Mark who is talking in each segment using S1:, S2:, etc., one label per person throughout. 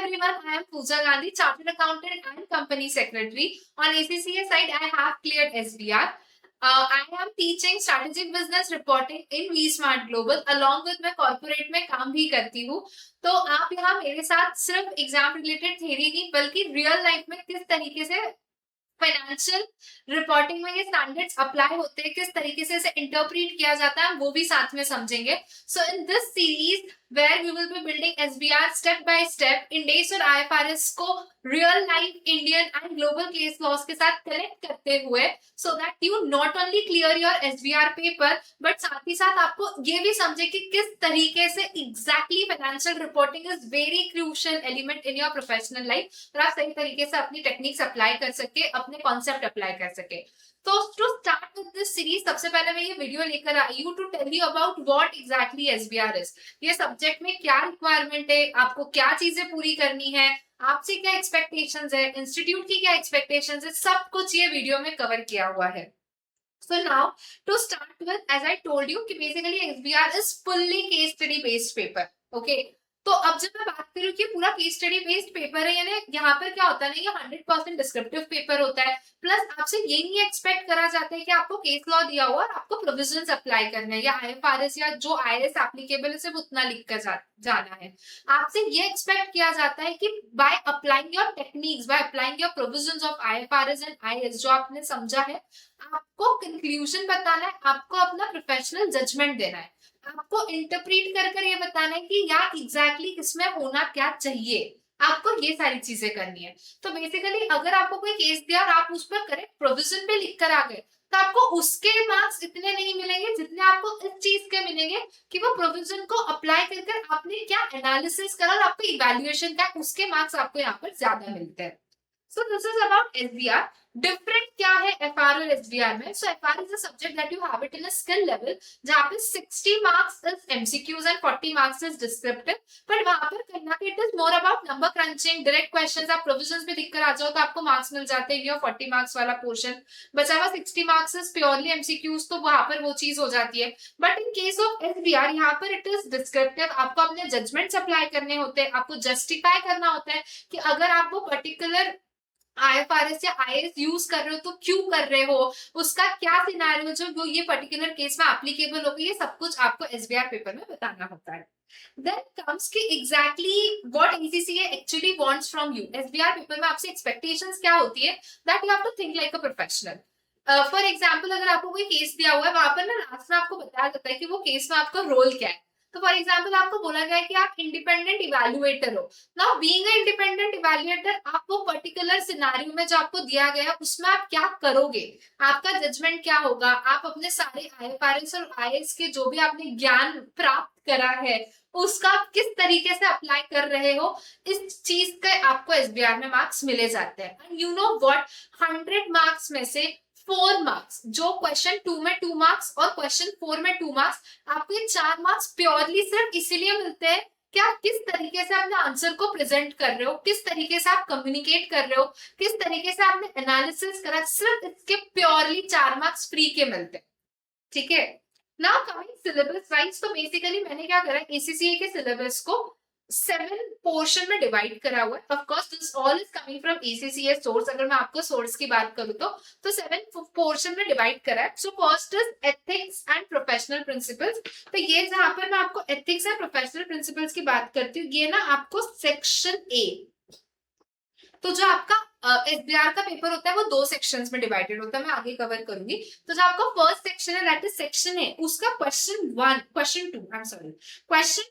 S1: everyone, I am Pooja Gandhi, Chartered Accountant and Company Secretary. On ACCA side, I have cleared SBR. I am teaching strategic business reporting in VSmart Global along with मैं corporate में काम भी करती हूँ. तो आप यहाँ मेरे साथ सिर्फ एग्जाम रिलेटेड थ्योरी नहीं बल्कि रियल लाइफ में किस तरीके से फाइनेंशियल रिपोर्टिंग में ये स्टैंडर्ड्स अप्लाई होते हैं, किस तरीके से इसे इंटरप्रेट किया जाता है, वो भी साथ में समझेंगे. So in this series where we will be building SBR step by step in days और आईएफआरएस को real life Indian and global case laws के साथ कनेक्ट करते हुए, so that you not only clear your SBR paper but साथ ही साथ आपको ये भी समझे कि किस तरीके से exactly financial reporting is very crucial element in your professional life और आप सही तरीके से अपनी टेक्निक्स अप्लाई कर सके, अपने कॉन्सेप्ट अप्लाई कर सके. तो to start with this series सबसे पहले मैं ये वीडियो लेकर आई हूँ to tell you about what exactly SBR is. ये सब्जेक्ट में क्या रिक्वायरमेंट है, आपको क्या चीजें पूरी करनी है, आपसे क्या एक्सपेक्टेशंस है, इंस्टीट्यूट की क्या एक्सपेक्टेशंस है, सब कुछ ये वीडियो में कवर किया हुआ है. So now to start with, as I told you कि basically SBR is fully case study based paper. Okay. तो अब जब मैं बात करूँ कि पूरा केस स्टडी बेस्ड पेपर है, यानी यहाँ पर क्या होता है ना, ये 100% डिस्क्रिप्टिव पेपर होता है. प्लस आपसे ये नहीं एक्सपेक्ट करा जाता है कि आपको केस लॉ दिया हुआ और आपको प्रोविजंस अप्लाई करना है या आईएफआरएस या जो आईएएस एप्लीकेबल है सिर्फ उतना लिख कर जाना है. आपसे ये एक्सपेक्ट किया जाता है कि by applying your techniques, by applying your provisions of IFRS and IAS जो आपने समझा है, आपको कंक्लूजन बताना है, आपको अपना प्रोफेशनल जजमेंट देना है, आपको इंटरप्रीट कर ये बताना है कि यार एग्जैक्टली इसमें होना क्या चाहिए. आपको ये सारी चीजें करनी है. तो बेसिकली अगर आपको कोई केस दिया और आप उस पर करेक्ट प्रोविजन पे लिख कर आ गए तो आपको उसके मार्क्स इतने नहीं मिलेंगे जितने आपको इस चीज के मिलेंगे कि वो प्रोविजन को अप्लाई कर आपने क्या एनालिसिस करा और आपको इवैल्यूएशन का उसके मार्क्स आपको यहाँ पर ज्यादा मिलते हैं. So this is about SBR. Different क्या है FR और SBR में? So FR is a subject that you have it in a skill level, जहाँ पे 60 marks is MCQs and 40 marks is descriptive. But वहाँ पर करना कि it is more about number crunching, direct questions. आप provisions में लिख कर आ जाओ तो आपको marks मिल जाते हैं. ये 40 marks वाला portion. बचा हुआ 60 marks is purely MCQs, तो वहाँ पर वो चीज हो जाती है. But in case of SBR यहाँ पर it is descriptive. आपको अपने judgments apply करने होते हैं, आपको justify करना होता है कि अगर आप वो particular आईएफआरएस या आईएएस यूज कर रहे हो तो क्यों कर रहे हो, उसका क्या सिनेरियो जो वो ये पर्टिकुलर केस में एप्लीकेबल होगा, ये सब कुछ आपको एसबीआर पेपर में बताना होता है. Then comes कि exactly what ACCA actually wants from you. SBR paper में आपसे एक्सपेक्टेशंस क्या होती है, that you have to think like a professional. For example अगर आपको कोई केस दिया हुआ है, वहां पर ना लास्ट में आपको बताया जाता है कि वो केस में आपका रोल क्या है. तो फॉर एग्जाम्पल आपको बोला गया है कि आप इंडिपेंडेंट इवैल्यूएटर हो. Now being a independent evaluator, आप वो पर्टिकुलर सिनेरियो में जो आपको दिया गया है उसमें आप क्या करोगे, आपका जजमेंट क्या होगा, आप अपने सारे आईएफआरएस और आईएएस के जो भी आपने ज्ञान प्राप्त करा है उसका आप किस तरीके से अप्लाई कर रहे हो, इस चीज के आपको एसबीआर में मार्क्स मिले जाते हैं. And you know what, 100 marks में से 4 मार्क्स जो क्वेश्चन 2 में 2 मार्क्स और क्वेश्चन 4 में 2 मार्क्स, आपको ये 4 मार्क्स प्योरली सिर्फ इसीलिए मिलते हैं कि आप किस तरीके से अपने आंसर को प्रेजेंट कर रहे हो, किस तरीके से आप कम्युनिकेट कर रहे हो, किस तरीके से आपने एनालिसिस करा, सिर्फ इसके प्योरली 4 मार्क्स फ्री के मिलते हैं. ठीक है. नाउ कमिंग सिलेबस वाइज, तो बेसिकली मैंने क्या करा, एसीसीए के सिलेबस को 7 पोर्शन में डिवाइड करा हुआ है. Of course this all is coming from ACCA source. अगर मैं आपको सोर्स की बात करूं तो 7 पोर्शन में डिवाइड करा है. So first is ethics and professional principles. तो ये जहां पर मैं आपको एथिक्स एंड प्रोफेशनल प्रिंसिपल्स की बात करती हूँ, ये ना आपको सेक्शन ए, तो जो आपका एसबीआर का पेपर होता है वो 2 सेक्शंस में डिवाइडेड होता है, मैं आगे कवर करूंगी. तो जो आपका फर्स्ट सेक्शन है दैट इज सेक्शन ए, उसका क्वेश्चन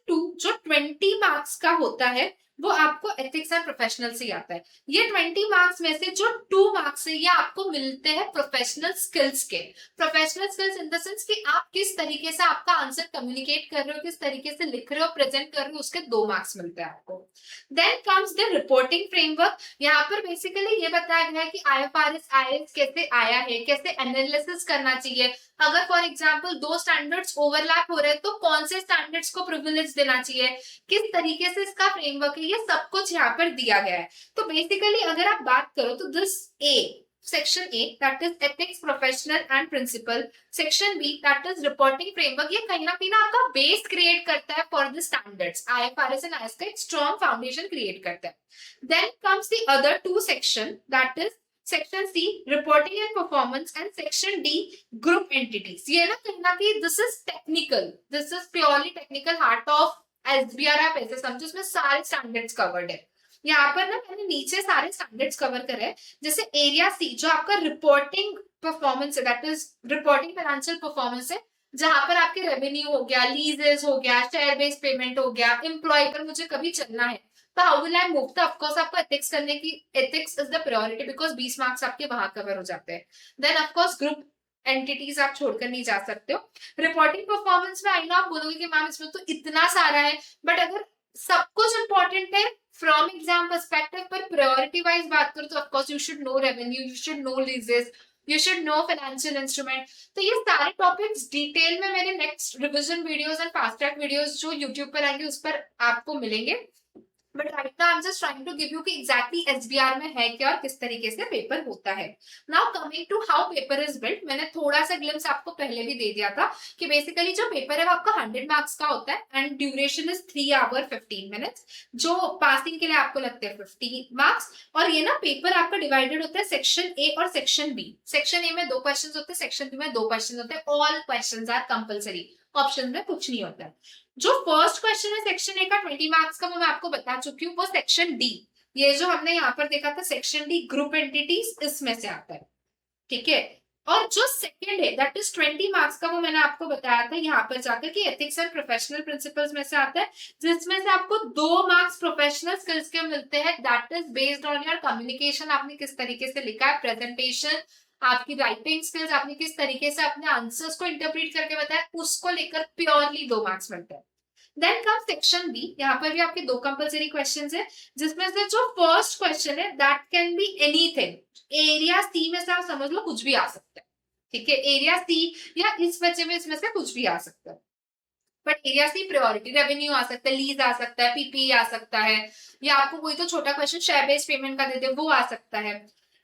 S1: 2 जो 20 मार्क्स का होता है वो आपको एथिक्स एंड प्रोफेशनल से आता है. ये 20 मार्क्स में से जो 2 मार्क्स है ये आपको मिलते हैं प्रोफेशनल स्किल्स के. Professional skills in the sense कि आप किस तरीके से आपका आंसर कम्युनिकेट कर रहे हो, किस तरीके से लिख रहे हो, प्रेजेंट कर रहे हो, उसके 2 मार्क्स मिलते हैं आपको. Then comes the reporting framework. यहाँ पर बेसिकली ये बताया गया है कि आईएफआरएस आईएएस कैसे आया है, कैसे एनालिसिस करना चाहिए. अगर फॉर एग्जांपल 2 स्टैंडर्ड्स ओवरलैप हो रहे हैं तो कौन से स्टैंडर्ड्स को प्रिविलेज देना चाहिए, किस तरीके से इसका फ्रेमवर्क है, ये सब कुछ यहाँ पर दिया गया है. तो बेसिकली अगर आप बात करो तो this A section A that is ethics professional and principle, section B that is reporting framework. ये कहीं ना कहीं ना आपका बेस क्रिएट करता है for the standards, IFRS and IS का एक स्ट्रॉन्ग फाउंडेशन क्रिएट करता है। Then comes the other two section that is section C reporting and performance and section D group entities. ये ना कहीं this is technical, this is purely technical heart of SBR. आप ऐसे समझो इसमें सारे स्टैंडर्ड्स कवर्ड है। यहाँ पर ना मैंने नीचे सारे स्टैंडर्ड्स कवर करे हैं, जैसे एरिया सी जो आपका रिपोर्टिंग परफॉर्मेंस है, that is reporting financial performance है, जहां पर आपके रेवेन्यू हो गया, लीजेस हो गया, शेयर बेस्ड पेमेंट हो गया, एम्प्लॉय पर मुझे कभी चलना है तो हाउ विल आई मूव। तो ऑफकोर्स आपको एथिक्स करने की, ethics is the priority because 20 marks आपके वहां कवर हो जाते हैं। देन ऑफकोर्स ग्रुप एंटिटीज आप छोड़कर नहीं जा सकते हो। रिपोर्टिंग परफॉर्मेंस में आई नो आप बोलोगे कि मैम इसमें तो इतना सारा है, बट अगर सब कुछ इंपॉर्टेंट है फ्रॉम एग्जाम पर्सपेक्टिव पर प्रायोरिटी वाइज बात करो तो of course you should know revenue, you should know leases, you should know financial instrument. तो ये सारे टॉपिक्स डिटेल में मेरे next revision videos and fast track videos जो यूट्यूब पर आएंगे उस पर आपको मिलेंगे। But right now I am just trying to give you कि एग्जैक्टली एसबीआर में है क्या और किस तरीके से पेपर होता है। Now coming to how paper is built, मैंने थोड़ा सा ग्लिम्स आपको पहले भी दे दिया था कि बेसिकली जो पेपर है वो आपका 100 मार्क्स का होता है and duration is 3 hour 15 minutes, जो पासिंग के लिए आपको लगते हैं 50 मार्क्स। और ये ना पेपर आपका डिवाइडेड होता है सेक्शन ए और सेक्शन बी। सेक्शन ए में 2 क्वेश्चन होते हैं, सेक्शन बी में 2 क्वेश्चन होते हैं। All question are compulsory, option में कुछ नहीं होता है। जो फर्स्ट क्वेश्चन है सेक्शन ए का 20 मार्क्स का, वो मैं आपको बता चुकी हूँ, वो सेक्शन डी, ये जो हमने यहाँ पर देखा था सेक्शन डी ग्रुप एंटिटीज, इसमें से आता है, ठीक है। और जो सेकंड है दैट इज 20 मार्क्स का, वो मैंने आपको बताया था यहाँ पर जाकर कि एथिक्स एंड प्रोफेशनल प्रिंसिपल्स में से आता है, जिसमें से आपको 2 मार्क्स प्रोफेशनल स्किल्स के मिलते हैं, that is based on your communication, आपने किस तरीके से लिखा है, प्रेजेंटेशन, आपकी राइटिंग स्किल्स, आपने किस तरीके से अपने आंसर्स को इंटरप्रेट करके बताया, उसको लेकर प्योरली 2 मार्क्स मिलते हैं। देन कम सेक्शन बी, यहाँ पर भी आपके 2 कंपल्सरी क्वेश्चंस है, जिसमें से जो फर्स्ट क्वेश्चन है that can be anything, area C में से आप समझ लो कुछ भी आ सकता है, ठीक है, एरिया सी या इस बच्चे में इसमें से कुछ भी आ सकता है। But area C priority, revenue आ सकता है, लीज आ सकता है, पीपी आ सकता है, या आपको कोई तो छोटा क्वेश्चन शेयर बेस्ड पेमेंट का दे दे वो आ सकता है।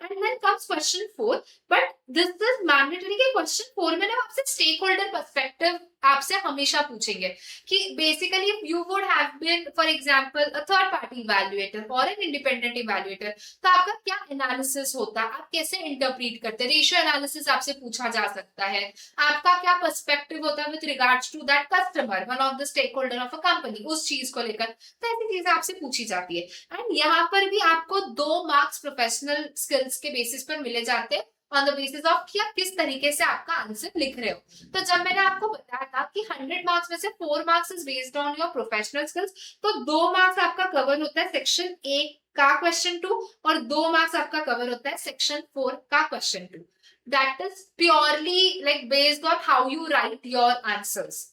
S1: And then comes question 4, but this is mandatory कि क्वेश्चन 4 में ना आपसे स्टेक होल्डर पर्सपेक्टिव आपसे हमेशा पूछेंगे कि basically you would have been for example a third party evaluator और एन इंडिपेंडेंट इवैल्यूएटर, तो आपका क्या एनालिसिस होता है, आप कैसे इंटरप्रीट करते हैं, रेशियो एनालिसिस आपसे पूछा जा सकता है, आपका क्या पर्सपेक्टिव होता है with regards to that customer, one of the stakeholder of a company, उस चीज को लेकर, तो ऐसी चीजें आपसे पूछी जाती है। एंड यहाँ पर भी आपको 2 मार्क्स प्रोफेशनल स्किल्स के बेसिस पर मिले जाते हैं ऑन द बेसिस ऑफ कि आप किस तरीके से आपका आंसर लिख रहे हो। तो जब मैंने आपको बताया था कि 100 मार्क्स में से 4 marks is based on your professional skills, तो 2 मार्क्स आपका कवर होता है सेक्शन ए का क्वेश्चन 2 और 2 मार्क्स आपका कवर होता है सेक्शन 4 का question 2। That is purely like based on how you right your answers.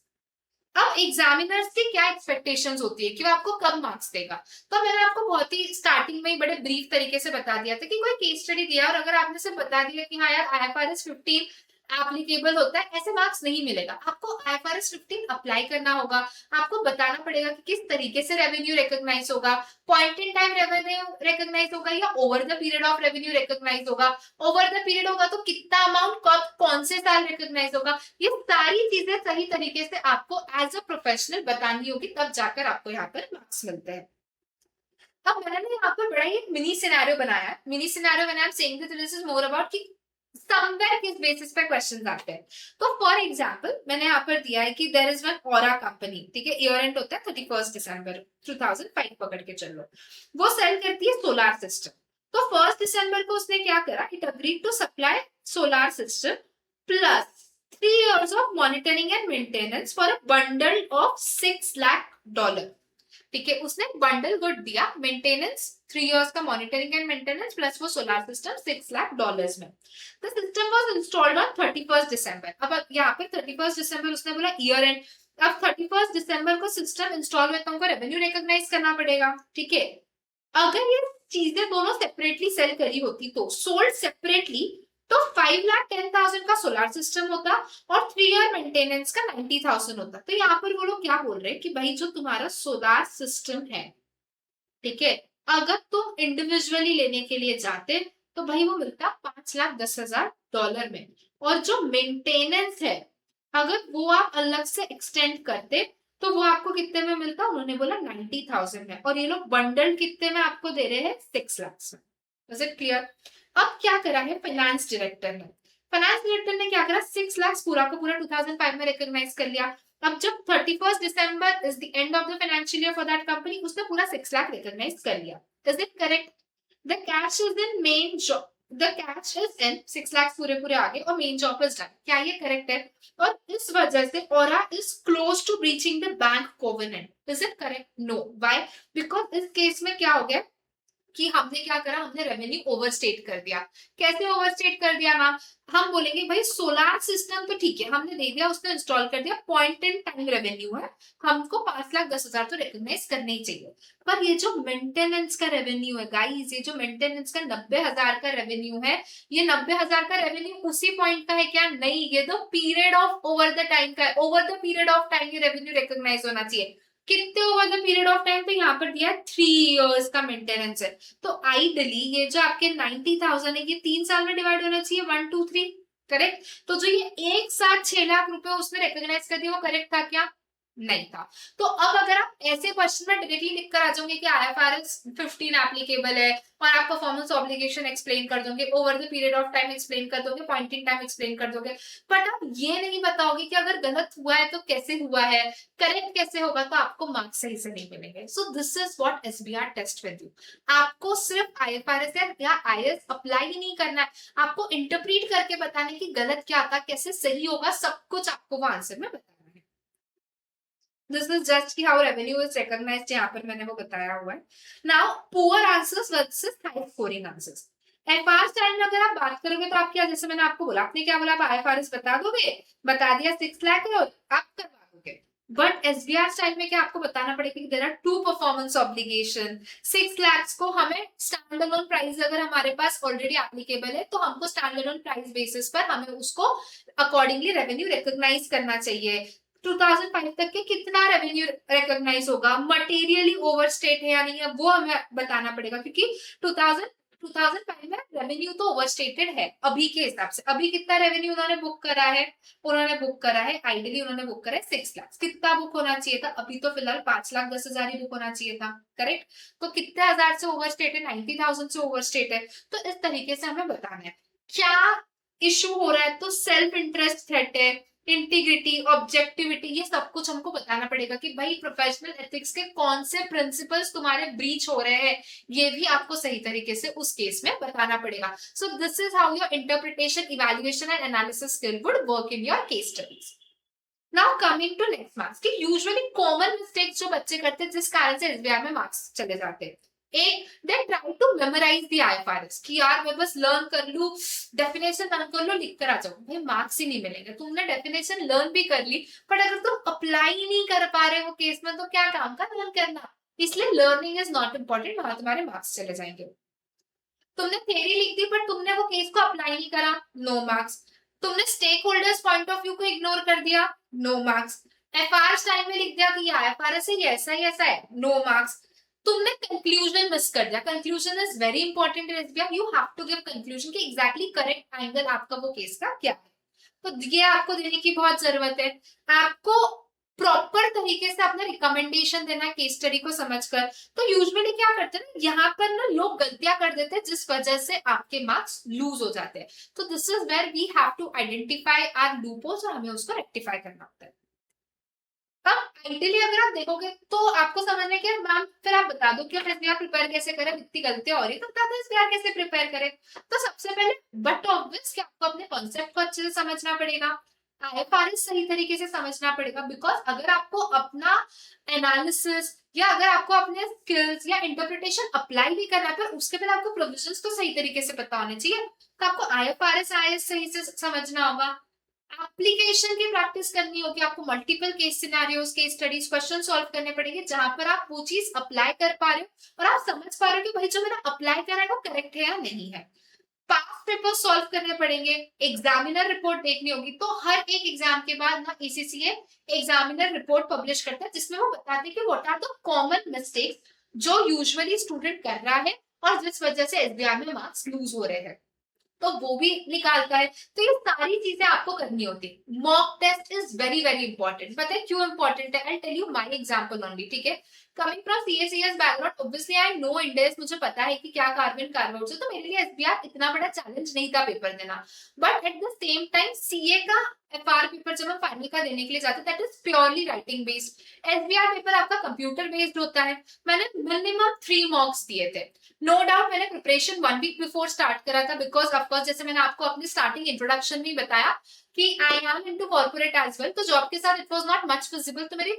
S1: अब एग्जामिनर्स की क्या एक्सपेक्टेशंस होती है कि वो आपको कम मार्क्स देगा, तो मैंने आपको बहुत ही स्टार्टिंग में ही बड़े ब्रीफ तरीके से बता दिया था कि कोई केस स्टडी दिया और अगर आपने सिर्फ बता दिया कि हाँ यार आईएफआरएस 15 एप्लीकेबल होता है, ऐसे मार्क्स नहीं मिलेगा। आपको आईएफआरएस 15 अप्लाई करना होगा, आपको बताना पड़ेगा कि किस तरीके से रेवेन्यू रिकॉग्नाइज होगा, point in time revenue recognise होगा या over the period of revenue recognise होगा, ओवर द पीरियड होगा तो कितना अमाउंट कब कौन से साल रिकॉग्नाइज होगा, ये सारी चीजें सही तरीके से आपको एज अ प्रोफेशनल बतानी होगी, तब जाकर आपको यहाँ पर मार्क्स मिलते हैं। अब मैंने यहाँ पर बड़ा ही मिनी सिनेरियो बनाया है, mini scenario when I am saying that this is more about कि समवेयर किस बेसिस पे क्वेश्चंस आते हैं। तो फॉर एग्जांपल मैंने यहाँ पर दिया है कि there is one Aura company, ठीक है, ईयर एंड होता है 31 दिसंबर 2005 पकड़ के चलो, वो सेल करती है सोलार सिस्टम। तो 1 दिसंबर को उसने क्या करा, it agreed to supply solar system plus 3 years of monitoring and maintenance for a bundle of $6 lakh, ठीक है, उसने बंडल गुड दिया, मेंटेनेंस 3 years का मॉनिटरिंग एंड मेंटेनेंस प्लस वो सोलार सिस्टम $6 lakh में। The system was installed on 31 दिसंबर। अब यहाँ पे 31 दिसंबर उसने बोला ईयर एंड, अब 31 दिसंबर को सिस्टम इंस्टॉल हुआ तो उनको रेवेन्यू रिकॉग्नाइज करना पड़ेगा, ठीक है। अगर ये चीजें दोनों सेपरेटली सेल करी होती तो सोल्ड सेपरेटली तो 5,10,000 का सोलार सिस्टम होता और 3 year मेंटेनेंस का 90,000 होता। तो यहाँ पर वो लोग क्या बोल रहे हैं कि भाई जो तुम्हारा सोलार सिस्टम है, ठीक है, अगर तुम इंडिविजुअली लेने के लिए जाते तो भाई वो मिलता है $5,10,000 में। और जो मेंटेनेंस है अगर वो आप अलग से एक्सटेंड करते तो वो आपको कितने में मिलता, उन्होंने बोला 90,000 है, और ये लोग बंडल कितने में आपको दे रहे हैं, 6 लाख में। Is it clear? अब क्या करा है फाइनेंस डायरेक्टर ने, फाइनेंस डायरेक्टर ने क्या करा, 6 लाख पूरा का पूरा 2005 में रिकॉग्नाइज कर लिया। अब जब 31 December is the end of the financial year for that company, उसने पूरा 6 लाख रिकॉग्नाइज कर लिया। Is it correct? The cash is in main job, the cash is in 6 lakh पूरे पूरे आगे, और मेन जॉब इज डन। क्या ये करेक्ट है? और इस वजह से Aura is close to breaching the bank covenant. Is it correct? No. Why? Because इस केस में क्या हो गया कि हमने क्या करा, हमने रेवेन्यू ओवरस्टेट कर दिया। कैसे ओवरस्टेट कर दिया मैम? हम बोलेंगे भाई सोलार सिस्टम तो ठीक है, हमने दे दिया, उसने इंस्टॉल कर दिया, पॉइंट इन टाइम रेवेन्यू है, हमको 5,10,000 तो रिकॉग्नाइज करने ही चाहिए। पर ये जो मेंटेनेंस का रेवेन्यू है गाइस, ये जो मेंटेनेंस का 90,000 का रेवेन्यू है, ये 90,000 का रेवेन्यू उसी पॉइंट का है क्या? नहीं, ये तो period of over the time का है। Over the period of time ये रेवेन्यू रिकॉग्नाइज होना चाहिए। कितने over the period of time? तो यहाँ पर दिया 3 इयर्स का मेंटेनेंस है। तो आइडली ये जो आपके 90,000 है ये 3 साल में डिवाइड होना चाहिए, 1 2 3। करेक्ट? तो जो ये एक साथ 6 लाख रुपए उसने रिकॉग्नाइज कर दिया, वो करेक्ट था क्या? नहीं था। तो अब अगर आप ऐसे क्वेश्चन में डायरेक्टली लिखकर आ जाओगे कि IFRS 15 एप्लीकेबल है, और आप परफॉर्मेंस ऑब्लिगेशन एक्सप्लेन कर दोगे, over the period of time explain कर दोगे, पॉइंट इन टाइम एक्सप्लेन कर दोगे, बट आप ये नहीं बताओगे कि अगर गलत हुआ है तो कैसे हुआ है, करेक्ट कैसे होगा, तो आपको मार्क्स सही से नहीं मिलेंगे। So this is what SBR test with you. आपको सिर्फ IFRS या IS अप्लाई ही नहीं करना है, आपको इंटरप्रीट करके बताना है कि गलत क्या था, कैसे सही होगा, सब कुछ आपको वो आंसर में बताना है। दिस इज जस्ट कि हाउ रेवेन्यू इज रिकॉग्नाइज्ड, यहाँ पर मैंने वो बताया हुआ है। Now poor answers versus high scoring answers. FR style में अगर आप बात करोगे तो आप क्या, जैसे मैंने आपको बोला, आपने क्या बोला, आप IFRS बता दोगे, बता दिया 6 लाख है, आप करवा दोगे। बट SBR स्टाइल में क्या आपको बताना पड़ेगा कि there are 2 performance obligation. 6 lakh को हमें स्टैंड अलोन प्राइस अगर हमारे पास ऑलरेडी एप्लीकेबल है तो हमको स्टैंड अलोन प्राइस बेसिस पर हमें उसको अकॉर्डिंगली रेवेन्यू रिकॉग्नाइज करना चाहिए। 2005 तक के कितना रेवेन्यू रिकॉग्नाइज होगा, मटेरियली ओवरस्टेट है या नहीं है, वो हमें बताना पड़ेगा, क्योंकि 2005 में रेवेन्यू तो ओवरस्टेटेड है अभी के हिसाब से। अभी कितना रेवेन्यू उन्होंने बुक करा है? उन्होंने बुक करा है, आइडियली उन्होंने बुक करा है 6 लाख। कितना बुक होना चाहिए था? अभी तो फिलहाल 5,10,000 ही बुक होना चाहिए था। करेक्ट? तो कितने हजार से ओवरस्टेट है? 90,000 से ओवरस्टेट है। तो इस तरीके से हमें बताना है क्या इशू हो रहा है। तो सेल्फ इंटरेस्ट थ्रेट है, इंटीग्रिटी, ऑब्जेक्टिविटी, ये सब कुछ हमको बताना पड़ेगा कि भाई प्रोफेशनल एथिक्स के कौन से प्रिंसिपल्स तुम्हारे ब्रीच हो रहे हैं, ये भी आपको सही तरीके से उस केस में बताना पड़ेगा। So this is how your interpretation, evaluation and analysis skill would work in your case studies. Now coming to next marks की यूजुअली कॉमन मिस्टेक्स जो बच्चे करते हैं जिस कारण से SBR में मार्क्स चले जाते हैं। एक, they try to memorise the IFRS कि यार मैं बस लर्न कर लूं, डेफिनेशन लर्न कर लो, लिख कर आ जाओ। भाई मार्क्स ही नहीं मिलेंगे। तुमने डेफिनेशन लर्न भी कर ली, पर अगर तुम अप्लाई ही नहीं कर पा रहे हो केस में, तो क्या काम का लर्न करना। इसलिए लर्निंग इज नॉट इम्पोर्टेंट, वहां तुम्हारे मार्क्स चले जाएंगे। तुमने थ्योरी लिख दी पर तुमने वो केस को अप्लाई नहीं करा, नो मार्क्स। तुमने stakeholders point of view को इग्नोर कर दिया, नो मार्क्स। एफआर स्टाइल में लिख दिया कि ये IFRS है, ये ऐसा ही ऐसा है, नो मार्क्स। तुमने कंक्लूजन मिस कर दिया। Conclusion is very important in SBR, you have to give conclusion कि एग्जैक्टली करेक्ट एंगल आपका वो केस का क्या है। तो ये आपको देने की बहुत जरूरत है। आपको प्रॉपर तरीके से अपना रिकमेंडेशन देना केस स्टडी को समझकर। तो यूजुअली क्या करते हैं ना, यहाँ पर ना लोग गलतियां कर देते हैं जिस वजह से आपके मार्क्स लूज हो जाते हैं। तो this is where we have to identify our loopholes और हमें उसको रेक्टिफाई करना होता है। अब आइडियली अगर आप देखोगे तो आपको समझ में कि मैम फिर आप बता दो कि हम SBR प्रिपेयर कैसे करें, इतनी गलतियां हो रही तो बता दो SBR कैसे प्रिपेयर करें। तो सबसे पहले बट ऑब्वियस कि आपको अपने कॉन्सेप्ट को अच्छे से समझना पड़ेगा, IFRS सही तरीके से समझना पड़ेगा। बिकॉज अगर आपको अपना एनालिसिस या अगर आपको अपने स्किल्स या इंटरप्रिटेशन अप्लाई भी करना है, पर उसके पहले आपको प्रोविजंस तो सही तरीके से पता होने चाहिए। तो आपको IFRS IS सही से समझना होगा, एप्लीकेशन की प्रैक्टिस करनी होगी, आपको multiple case scenarios, case studies, question solve करने पड़ेंगे जहां पर आप वो चीज अप्लाई कर पा रहे हो और आप समझ पा रहे हो कि भाई जो मैंने अप्लाई करा है वो करेक्ट है या नहीं है। पास्ट पेपर सॉल्व करने पड़ेंगे, एग्जामिनर रिपोर्ट देखनी होगी। तो हर एक एग्जाम के बाद ना ACCA एग्जामिनर रिपोर्ट पब्लिश करता है जिसमें वो बताते हैं कि what are the common mistakes जो यूजुअली स्टूडेंट कर रहा है और जिस वजह से एसबीआर में मार्क्स लूज हो रहे हैं, तो वो भी निकालता है। तो ये सारी चीजें आपको करनी होती है। Mock test is very very important. पता है क्यों इंपॉर्टेंट है? I tell you my example only, ठीक है। Coming from CSES background, obviously I know index, मुझे पता है कि क्या कार्बन कार्बाउट है, तो मेरे लिए एसबीआर इतना बड़ा चैलेंज नहीं था पेपर देना। But at the same time CA का एफआर पेपर जब हम फाइनल का देने के लिए जाते हैं, that is purely writing based. SBR paper आपका कंप्यूटर बेस्ड होता है। मैंने मिनिमम 3 मॉक्स दिए थे। नो डाउट मैंने प्रिपरेशन 1 वीक बिफोर स्टार्ट करा था, बिकॉज ऑफकोर्स जैसे मैंने आपको अपनी स्टार्टिंग इंट्रोडक्शन में बताया कि I am into corporate as well, तो जॉब के साथ it was not much visible, तो मेरी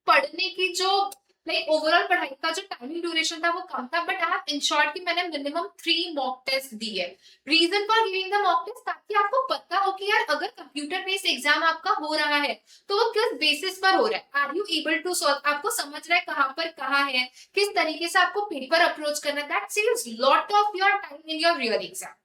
S1: पढ़ने की जो लाइक ओवरऑल पढ़ाई का जो टाइमिंग ड्यूरेशन था वो कम था। बट आई हैव इंश्योर्ड कि मैंने मिनिमम 3 मॉक टेस्ट दी है। Reason for giving the mock test, ताकि आपको पता हो कि यार अगर कंप्यूटर बेस्ड एग्जाम आपका हो रहा है तो वो किस बेसिस पर हो रहा है। Are you able to solve, आपको समझ रहा है कहाँ पर कहाँ है, किस तरीके से आपको पेपर अप्रोच करना है। That saves lot of your time in your real exam.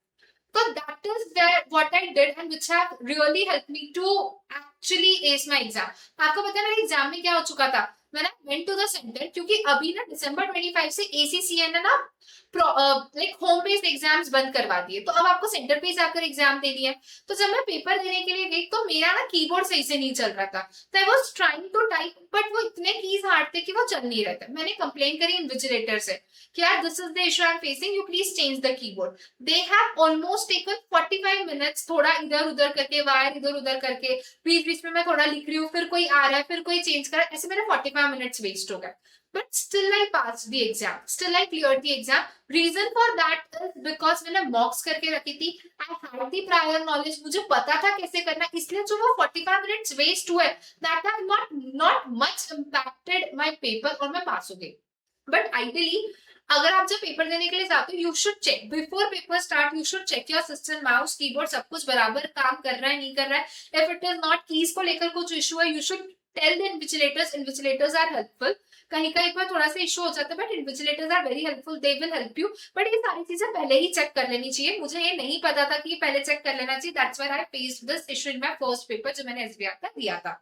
S1: So that is where what I did and which have really helped me to actually ace my exam. आपको पता है मेरे एग्जाम में क्या हो चुका था? मैंने went to the center, क्योंकि अभी ना दिसंबर 25 से ACCA ने ना लाइक होम बेस्ड एग्जाम्स बंद करवा दिए, तो अब आपको सेंटर पे जाकर एग्जाम देनी है। तो जब मैं पेपर देने के लिए गई तो मेरा ना कीबोर्ड सही से नहीं चल रहा था, तो I was trying to type, but वो इतने कीज हार्ड थे कि वो चल नहीं रहे थे। मैंने कंप्लेन करी इन्विजिलेटर से कि यार this is the issue I am facing, you please change the keyboard. They have almost taken 45 minutes, थोड़ा इधर उधर करके, वायर इधर उधर करके, बीच बीच में मैं थोड़ा लिख रही हूँ, फिर कोई आ रहा है, फिर कोई चेंज कर रहा है, ऐसे मेरे 45 मिनट्स वेस्ट हो गए। But still I passed the exam. Still I cleared the exam. Reason for that is because मैंने mocks करके रखी थी. I had the prior knowledge. मुझे पता था कैसे करना, इसलिए जो वो 45 minutes waste हुए, that have not much impacted my paper और मैं पास हो गई. But ideally, अगर आप जब पेपर देने के लिए जाते हो, you should check before paper start, you should check your system, mouse, keyboard सब कुछ बराबर काम कर रहा है नहीं कर रहा है। If it is not keys को लेकर कुछ इशू है, you should tell the invigilators. Invigilators are helpful. कहीं कहीं पर थोड़ा सा इशू हो जाता है, but invigilators are very helpful, they will help you. But ये सारी चीजें पहले ही चेक कर लेनी चाहिए। मुझे ये नहीं पता था कि पहले चेक कर लेना चाहिए। That's why I faced this issue in my first paper जो मैंने एसबीआर का दिया था।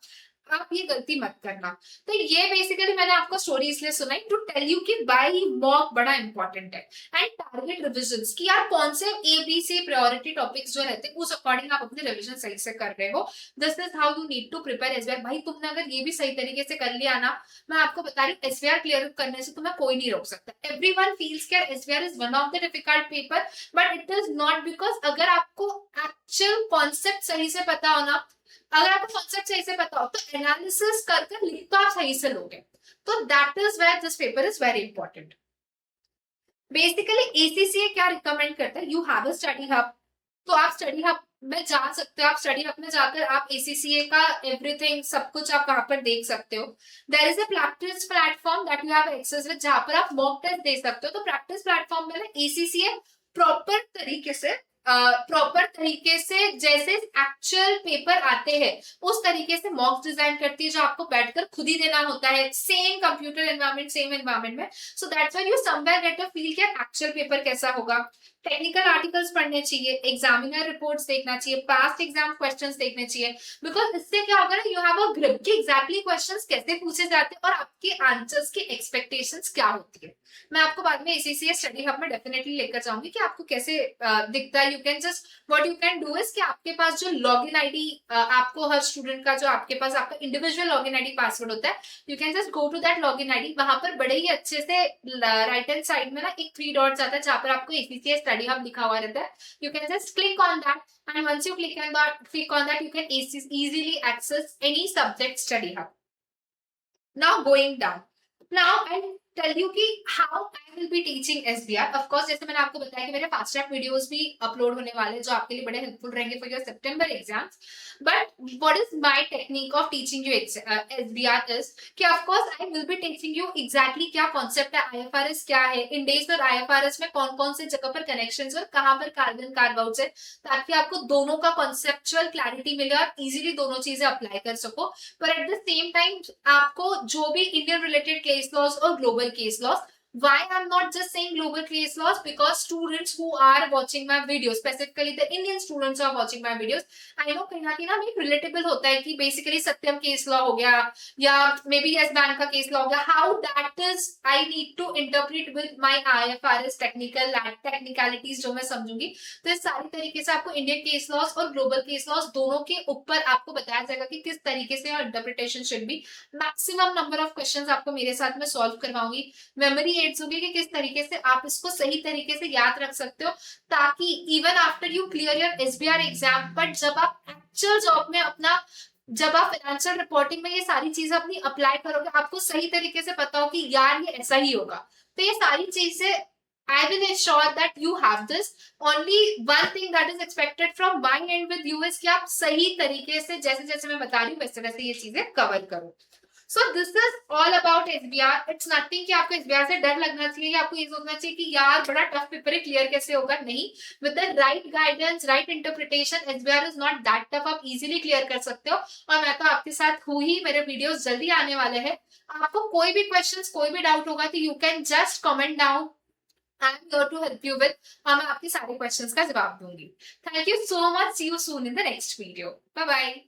S1: आप ये गलती मत करना। तो ये बेसिकली मैंने आपको स्टोरी इसलिए सुनाई टू टेल यू कि बाय मॉक बड़ा इंपॉर्टेंट है। एंड टारगेट रिविजन्स कि यार कौन से एबीसी प्रायोरिटी टॉपिक्स जो रहते हैं उस अकॉर्डिंग आप अपने रिविजन सही से कर रहे हो। This is how you need to prepare SBR. भाई तुमने अगर ये भी सही तरीके से कर लिया ना, मैं आपको बता रही हूँ एसबीआर क्लियर करने से तुम्हें कोई नहीं रोक सकता। एवरीवन फील्स कि SBR is one of the difficult paper, but it is not, because अगर आपको एक्चुअल कॉन्सेप्ट सही से पता हो ना, अगर आपको कॉन्सेप्ट सही से पता हो तो एनालिसिस कर लिख तो आप सही से लोगे। तो that is where this paper is very important. Basically ACCA क्या रिकमेंड करता है, you have a study hub. तो आप स्टडी हब में जा सकते हो। आप स्टडी हब में जाकर आप एसीसीए का एवरीथिंग सब कुछ आप वहां पर देख सकते हो। There is a practice platform that you have access with, जहां पर आप मॉक टेस्ट दे सकते हो। तो प्रैक्टिस प्लेटफॉर्म में ना एसीसीए प्रॉपर तरीके से जैसे एक्चुअल पेपर आते हैं उस तरीके से मॉक्स डिजाइन करती है, जो आपको बैठकर खुद ही देना होता है, same computer environment, same environment में। So that's why you somewhere get a feel कि एक्चुअल पेपर कैसा होगा। टेक्निकल आर्टिकल्स पढ़ने चाहिए, एग्जामिनर रिपोर्ट्स देखना चाहिए, पास्ट एग्जाम क्वेश्चंस देखने चाहिए, बिकॉज इससे क्या होगा ना, यू हैव अ ग्रिप कि एग्जैक्टली क्वेश्चंस कैसे पूछे जाते हैं और आपके आंसर्स की एक्सपेक्टेशंस क्या होती है। मैं आपको बाद में एसीसीए स्टडी हब में डेफिनेटली लेकर जाऊंगी कि आपको कैसे दिखता है। You can just what you can do is कि आपके पास जो लॉगिन आईडी, आपको हर स्टूडेंट का जो आपके पास आपका इंडिविजुअल लॉगिन आईडी पासवर्ड होता है, you can just go to that login ID. वहां पर बड़े ही अच्छे से राइट हैंड साइड में ना एक 3 डॉट्स आता है जहां पर आपको एसीसीए स्टडी हब लिखा हुआ रहता है। You can just click on that, and once you click on that you can easily access any subject study hub. Now going down, now I'll tell you कि how I will be teaching SBR. Of course जैसे मैंने आपको बताया कि मेरे fast track videos भी upload होने वाले हैं जो आपके लिए बड़े हेल्पफुल रहेंगे for your September exams. But what is my technique of teaching you SBR is कि of course I will be teaching you exactly क्या कॉन्सेप्ट है, आईएफआरएस क्या है, इंडेक्स और आईएफआरएस में कौन कौन से जगह पर कनेक्शंस और कहां पर कार्बन कार्बाउट्स है, ताकि आपको दोनों का कॉन्सेप्चुअल क्लैरिटी मिले और इजीली दोनों चीजें अप्लाई कर सको। पर एट द सेम टाइम आपको जो भी इंडियन रिलेटेड केस लॉज और global case loss Why I'm not just saying global case laws? Because students who are watching my videos, specifically the Indian students who are watching my videos, I know कहीं ना एक relatable होता है कि basically सत्यम case लॉ हो गया या maybe Yes Bank case केस लॉ हो गया, how that is I need to interpret with my IFRS technicalities जो मैं समझूंगी। तो इस सारी तरीके से आपको इंडियन केस लॉस और ग्लोबल केस लॉस दोनों के ऊपर आपको बताया जाएगा कि किस तरीके से interpretation should be. Maximum number of questions आपको मेरे साथ में सॉल्व करवाऊंगी, मेमोरी एड्स होगी कि किस तरीके से आप इसको सही तरीके से याद रख सकते हो, ताकि even after you clear your SBR exam, but जब आप एक्चुअल जॉब में अपना, जब आप फाइनेंशियल रिपोर्टिंग में ये सारी चीजें अपनी अप्लाई करोगे, आपको सही तरीके से पता हो कि यार ये ऐसा ही होगा। तो ये सारी चीजें I will ensure that you have this. Only one thing that is expected from my end with you is कि आप सही तरीके से जैसे जैसे मैं बता रही हूँ वैसे वैसे ये चीजें कवर करो। सो this is all about SBR। It's nothing कि आपको SBR से डर लगना चाहिए या आपको ये सोचना चाहिए कि यार बड़ा टफ पेपर है, क्लियर कैसे होगा। नहीं, with the right guidance, right interpretation, SBR is not that tough, आप इजीली क्लियर कर सकते हो। और मैं तो आपके साथ हूँ ही, मेरे वीडियोस जल्दी आने वाले हैं। आपको कोई भी क्वेश्चंस, कोई भी डाउट होगा तो you can just comment down, I am here to help you with, और मैं आपके सारे क्वेश्चंस का जवाब दूंगी। Thank you so much, see you soon in the next video, bye bye.